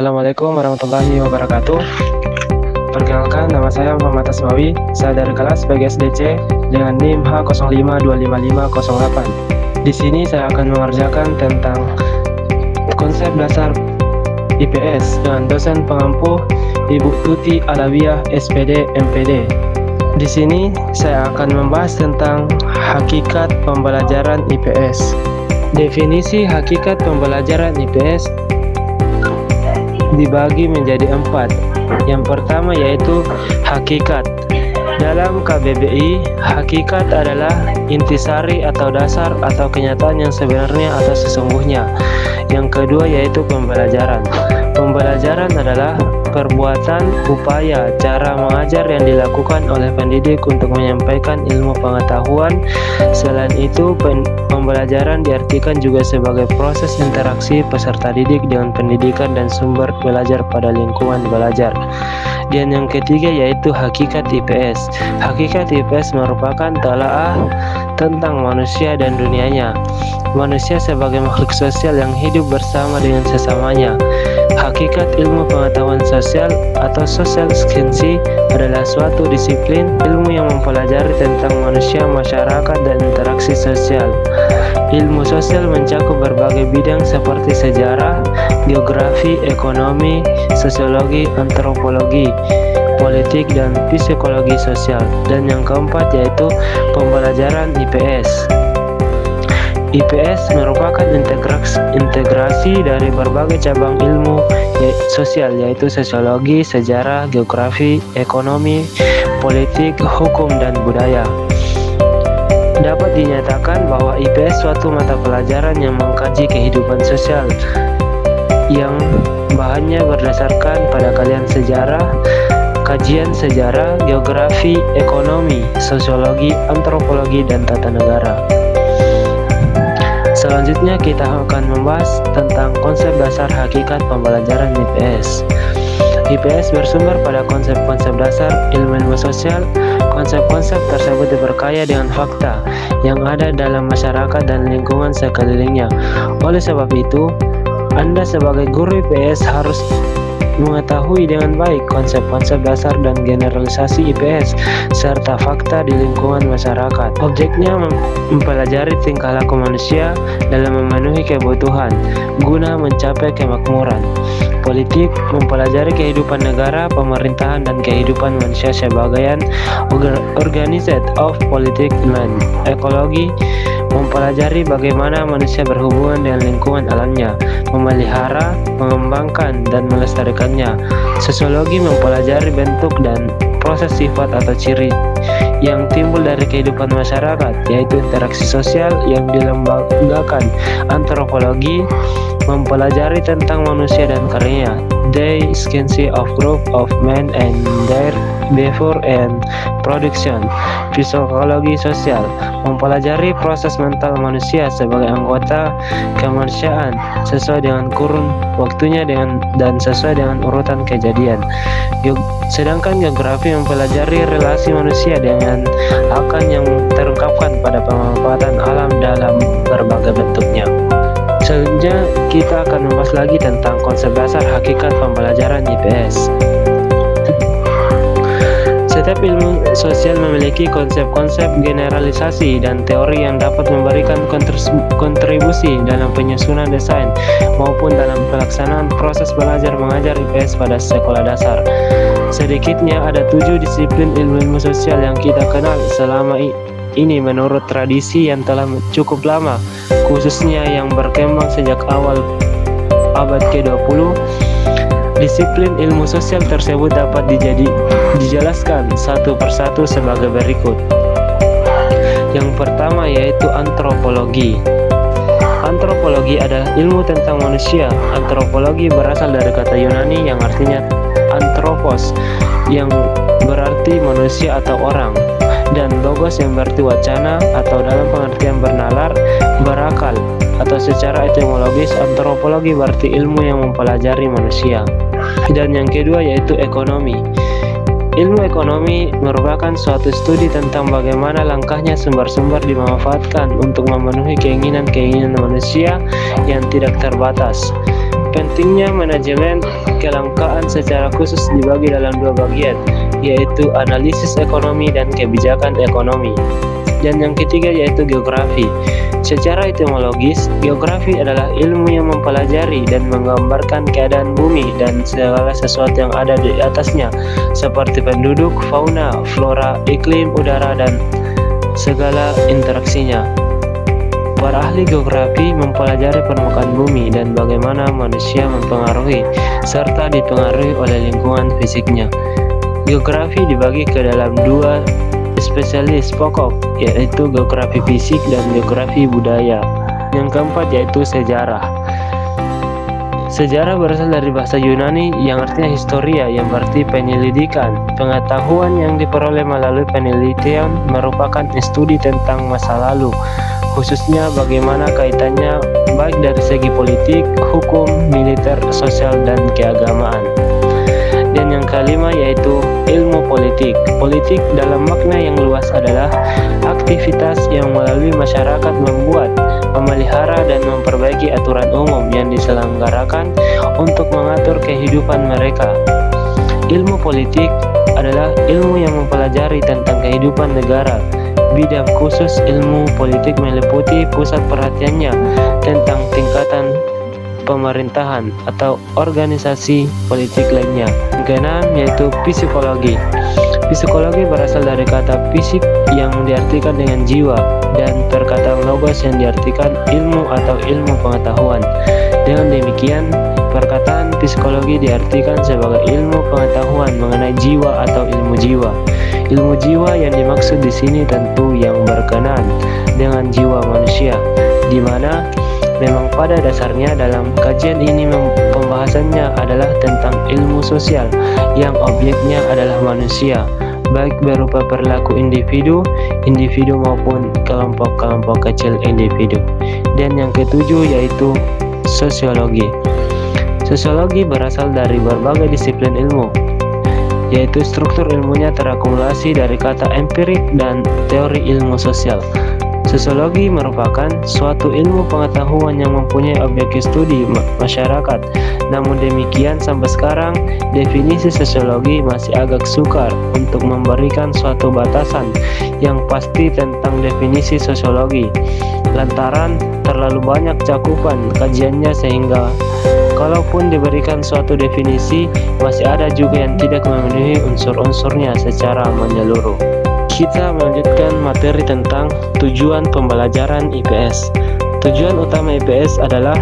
Assalamualaikum warahmatullahi wabarakatuh. Perkenalkan, nama saya Muhammad Asmawi. Saya dari kelas PGSDC dengan NIM H0525508. Di sini saya akan mengerjakan tentang konsep dasar IPS dengan dosen pengampu Ibu Tuti Alawiyah SPD MPD. Di sini saya akan membahas tentang hakikat pembelajaran IPS. Definisi hakikat pembelajaran IPS dibagi menjadi 4. Yang pertama yaitu hakikat. Dalam KBBI, hakikat adalah intisari atau dasar atau kenyataan yang sebenarnya atau sesungguhnya. Yang kedua yaitu pembelajaran. Pembelajaran adalah perbuatan, upaya, cara mengajar yang dilakukan oleh pendidik untuk menyampaikan ilmu pengetahuan. Selain itu, pembelajaran diartikan juga sebagai proses interaksi peserta didik dengan pendidikan dan sumber belajar pada lingkungan belajar. Dan yang ketiga yaitu hakikat IPS. Hakikat IPS merupakan telaah tentang manusia dan dunianya. Manusia sebagai makhluk sosial yang hidup bersama dengan sesamanya. Hakikat ilmu pengetahuan sosial atau social science adalah suatu disiplin ilmu yang mempelajari tentang manusia, masyarakat, dan interaksi sosial. Ilmu sosial mencakup berbagai bidang seperti sejarah, geografi, ekonomi, sosiologi, antropologi, politik, dan psikologi sosial. Dan yang keempat yaitu pembelajaran IPS. IPS merupakan integrasi dari berbagai cabang ilmu sosial yaitu sosiologi, sejarah, geografi, ekonomi, politik, hukum, dan budaya. Dapat dinyatakan bahwa IPS suatu mata pelajaran yang mengkaji kehidupan sosial yang bahannya berdasarkan pada kajian sejarah, geografi, ekonomi, sosiologi, antropologi, dan tata negara. Selanjutnya kita akan membahas tentang konsep dasar hakikat pembelajaran IPS. IPS bersumber pada konsep-konsep dasar ilmu-ilmu sosial. Konsep-konsep tersebut diperkaya dengan fakta yang ada dalam masyarakat dan lingkungan sekelilingnya. Oleh sebab itu, Anda sebagai guru IPS harus mengetahui dengan baik konsep-konsep dasar dan generalisasi IPS serta fakta di lingkungan masyarakat. Objeknya mempelajari tingkah laku manusia dalam memenuhi kebutuhan guna mencapai kemakmuran. Politik mempelajari kehidupan negara, pemerintahan, dan kehidupan manusia sebagai organized of politik. Ekologi mempelajari bagaimana manusia berhubungan dengan lingkungan alamnya, memelihara, mengembangkan, dan melestarikannya. Sosiologi mempelajari bentuk dan proses sifat atau ciri yang timbul dari kehidupan masyarakat, yaitu interaksi sosial yang dilembagakan. Antropologi mempelajari tentang manusia dan karyanya, the science of group of men and their behavior and production. Psikologi sosial mempelajari proses mental manusia sebagai anggota kemanusiaan sesuai dengan kurun waktunya dan sesuai dengan urutan kejadian. Sedangkan geografi mempelajari relasi manusia dengan akan yang terungkapkan pada pemanfaatan alam dalam berbagai bentuknya. Selanjutnya kita akan membahas lagi tentang konsep dasar hakikat pembelajaran IPS. Setiap ilmu sosial memiliki konsep-konsep generalisasi dan teori yang dapat memberikan kontribusi dalam penyusunan desain maupun dalam pelaksanaan proses belajar mengajar IPS pada sekolah dasar. Sedikitnya ada 7 disiplin ilmu sosial yang kita kenal selama ini menurut tradisi yang telah cukup lama, khususnya yang berkembang sejak awal abad ke-20. Disiplin ilmu sosial tersebut dapat dijelaskan satu persatu sebagai berikut. Yang pertama yaitu antropologi. Antropologi adalah ilmu tentang manusia. Antropologi berasal dari kata Yunani yang artinya anthropos, yang berarti manusia atau orang, dan logos yang berarti wacana atau dalam pengertian bernalar, berakal, atau secara etimologis antropologi berarti ilmu yang mempelajari manusia. Dan yang kedua yaitu ekonomi. Ilmu ekonomi merupakan suatu studi tentang bagaimana langkahnya sumber-sumber dimanfaatkan untuk memenuhi keinginan-keinginan manusia yang tidak terbatas. Pentingnya manajemen kelangkaan secara khusus dibagi dalam dua bagian, yaitu analisis ekonomi dan kebijakan ekonomi. Dan yang ketiga yaitu geografi. Secara etimologis, geografi adalah ilmu yang mempelajari dan menggambarkan keadaan bumi dan segala sesuatu yang ada di atasnya, seperti penduduk, fauna, flora, iklim, udara, dan segala interaksinya. Para ahli geografi mempelajari permukaan bumi dan bagaimana manusia mempengaruhi serta dipengaruhi oleh lingkungan fisiknya. Geografi dibagi ke dalam dua spesialis pokok, yaitu geografi fisik dan geografi budaya. Yang keempat yaitu sejarah. Sejarah berasal dari bahasa Yunani yang artinya historia, yang berarti penyelidikan. Pengetahuan yang diperoleh melalui penelitian merupakan studi tentang masa lalu, khususnya bagaimana kaitannya baik dari segi politik, hukum, militer, sosial, dan keagamaan. Dan yang kelima yaitu ilmu politik. Politik dalam makna yang luas adalah aktivitas yang melalui masyarakat membuat, memelihara, dan memperbaiki aturan umum yang diselenggarakan untuk mengatur kehidupan mereka. Ilmu politik adalah ilmu yang mempelajari tentang kehidupan negara. Bidang khusus ilmu politik meliputi pusat perhatiannya tentang tingkatan pemerintahan atau organisasi politik lainnya. Yang keenam yaitu psikologi. Psikologi berasal dari kata fisik yang diartikan dengan jiwa dan perkataan logos yang diartikan ilmu atau ilmu pengetahuan. Dengan demikian, perkataan psikologi diartikan sebagai ilmu pengetahuan mengenai jiwa atau ilmu jiwa. Ilmu jiwa yang dimaksud di sini tentu yang berkenaan dengan jiwa manusia, di mana memang pada dasarnya dalam kajian ini pembahasannya adalah tentang ilmu sosial yang objeknya adalah manusia, baik berupa perilaku individu maupun kelompok-kelompok kecil individu. Dan yang ketujuh yaitu sosiologi. Sosiologi berasal dari berbagai disiplin ilmu, yaitu struktur ilmunya terakumulasi dari kata empirik dan teori ilmu sosial. Sosiologi merupakan suatu ilmu pengetahuan yang mempunyai objek studi masyarakat. Namun demikian, sampai sekarang definisi sosiologi masih agak sukar untuk memberikan suatu batasan yang pasti tentang definisi sosiologi, lantaran terlalu banyak cakupan kajiannya sehingga kalaupun diberikan suatu definisi, masih ada juga yang tidak memenuhi unsur-unsurnya secara menyeluruh. Kita melanjutkan materi tentang tujuan pembelajaran IPS. Tujuan utama IPS adalah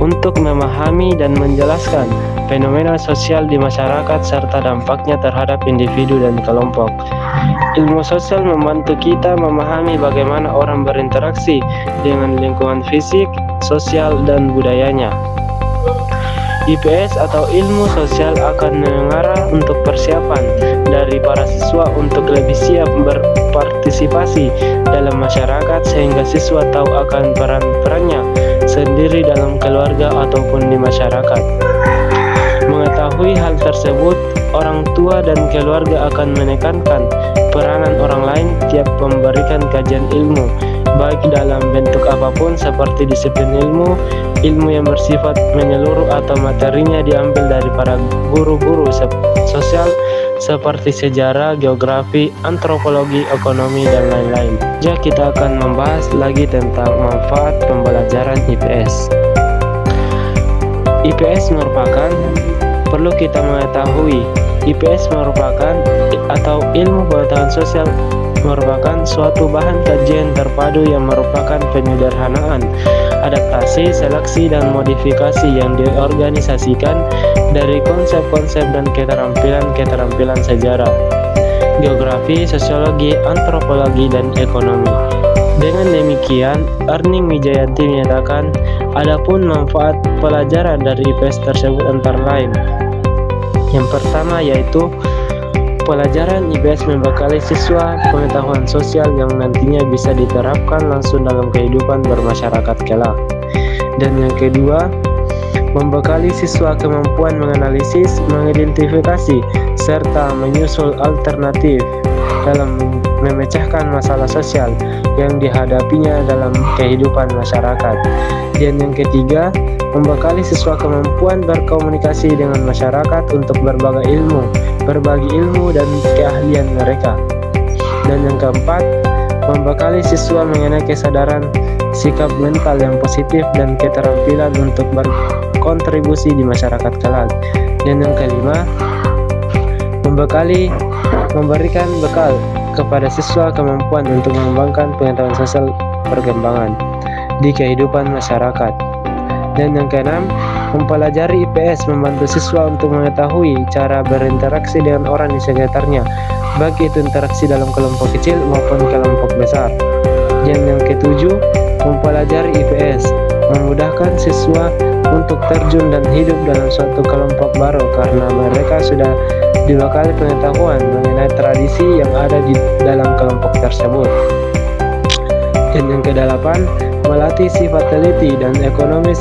untuk memahami dan menjelaskan fenomena sosial di masyarakat serta dampaknya terhadap individu dan kelompok. Ilmu sosial membantu kita memahami bagaimana orang berinteraksi dengan lingkungan fisik, sosial, dan budayanya. IPS atau ilmu sosial akan mengarah untuk persiapan dari para siswa untuk lebih siap berpartisipasi dalam masyarakat sehingga siswa tahu akan peran-perannya sendiri dalam keluarga ataupun di masyarakat. Mengetahui hal tersebut, orang tua dan keluarga akan menekankan peranan orang lain tiap memberikan kajian ilmu, baik dalam bentuk apapun seperti disiplin ilmu yang bersifat menyeluruh atau materinya diambil dari para guru-guru sosial seperti sejarah, geografi, antropologi, ekonomi, dan lain-lain. Jadi kita akan membahas lagi tentang manfaat pembelajaran IPS. IPS merupakan, perlu kita mengetahui, IPS merupakan atau ilmu pengetahuan sosial merupakan suatu bahan kajian terpadu yang merupakan penyederhanaan, adaptasi, seleksi, dan modifikasi yang diorganisasikan dari konsep-konsep dan keterampilan sejarah, geografi, sosiologi, antropologi, dan ekonomi. Dengan demikian, Erning Wijayanti menyatakan, adapun manfaat pelajaran dari IPS tersebut antara lain. Yang pertama yaitu pelajaran IPS membekali siswa pengetahuan sosial yang nantinya bisa diterapkan langsung dalam kehidupan bermasyarakat kelak. Dan yang kedua, membekali siswa kemampuan menganalisis, mengidentifikasi, serta menyusul alternatif dalam memecahkan masalah sosial yang dihadapinya dalam kehidupan masyarakat. Dan yang ketiga, membekali siswa kemampuan berkomunikasi dengan masyarakat untuk berbagi ilmu dan keahlian mereka. Dan yang keempat, membekali siswa mengenai kesadaran sikap mental yang positif dan keterampilan untuk berkontribusi di masyarakat kelak. Dan yang kelima, memberikan bekal kepada siswa kemampuan untuk mengembangkan pengetahuan sosial perkembangan di kehidupan masyarakat. Dan yang keenam, mempelajari IPS membantu siswa untuk mengetahui cara berinteraksi dengan orang di sekitarnya, baik itu interaksi dalam kelompok kecil maupun kelompok besar. Dan yang ketujuh, mempelajari IPS memudahkan siswa untuk terjun dan hidup dalam suatu kelompok baru karena mereka sudah dibekali pengetahuan mengenai tradisi yang ada di dalam kelompok tersebut. Dan yang kedelapan, melatih sifat teliti dan ekonomis,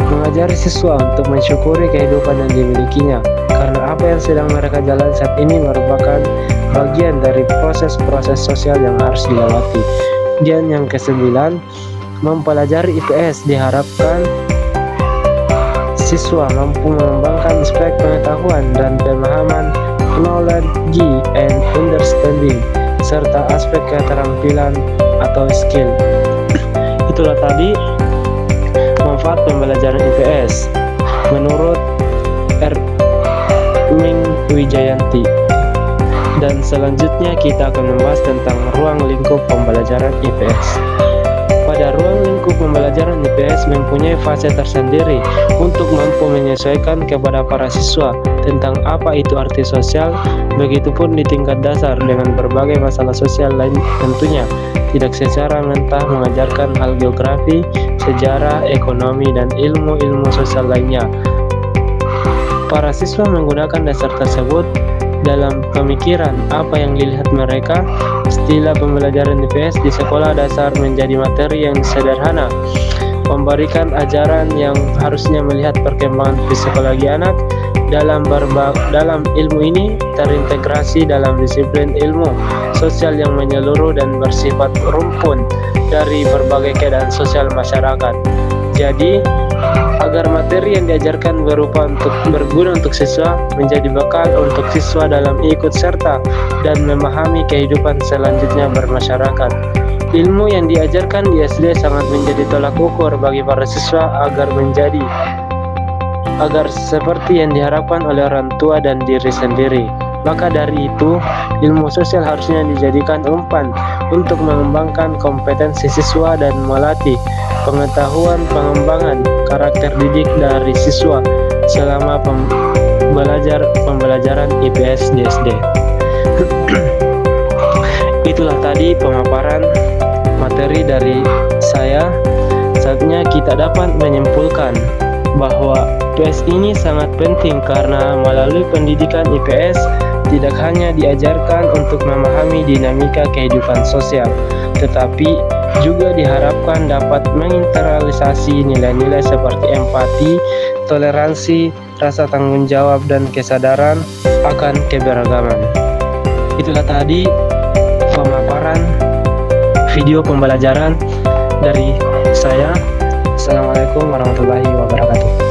mengajari siswa untuk mensyukuri kehidupan yang dimilikinya karena apa yang sedang mereka jalan saat ini merupakan bagian dari proses-proses sosial yang harus dilewati. Dan yang kesembilan, mempelajari IPS diharapkan siswa mampu mengembangkan aspek pengetahuan dan pemahaman, knowledge and understanding, serta aspek keterampilan atau skill. Itulah tadi manfaat pembelajaran IPS menurut Erming Wijayanti. Dan selanjutnya kita akan membahas tentang ruang lingkup pembelajaran IPS. Pada ruang lingkup pembelajaran IPS mempunyai fase tersendiri untuk mampu menyesuaikan kepada para siswa tentang apa itu arti sosial, begitupun di tingkat dasar dengan berbagai masalah sosial lain tentunya, tidak secara mentah mengajarkan hal geografi, sejarah, ekonomi, dan ilmu-ilmu sosial lainnya. Para siswa menggunakan dasar tersebut dalam pemikiran apa yang dilihat mereka. Istilah pembelajaran IPS di sekolah dasar menjadi materi yang sederhana, memberikan ajaran yang harusnya melihat perkembangan psikologi anak dalam ilmu ini terintegrasi dalam disiplin ilmu sosial yang menyeluruh dan bersifat rumpun dari berbagai keadaan sosial masyarakat. Jadi, agar materi yang diajarkan berguna untuk siswa menjadi bekal untuk siswa dalam ikut serta dan memahami kehidupan selanjutnya bermasyarakat. Ilmu yang diajarkan di SD sangat menjadi tolak ukur bagi para siswa agar seperti yang diharapkan oleh orang tua dan diri sendiri. Maka dari itu, ilmu sosial harusnya dijadikan umpan untuk mengembangkan kompetensi siswa dan melatih pengetahuan pengembangan karakter didik dari siswa selama pembelajaran IPS di SD. Itulah tadi pemaparan materi dari saya. Saatnya kita dapat menyimpulkan bahwa IPS ini sangat penting karena melalui pendidikan IPS tidak hanya diajarkan untuk memahami dinamika kehidupan sosial, tetapi juga diharapkan dapat menginternalisasi nilai-nilai seperti empati, toleransi, rasa tanggung jawab, dan kesadaran akan keberagaman. Itulah tadi pemaparan video pembelajaran dari saya. Assalamualaikum warahmatullahi wabarakatuh.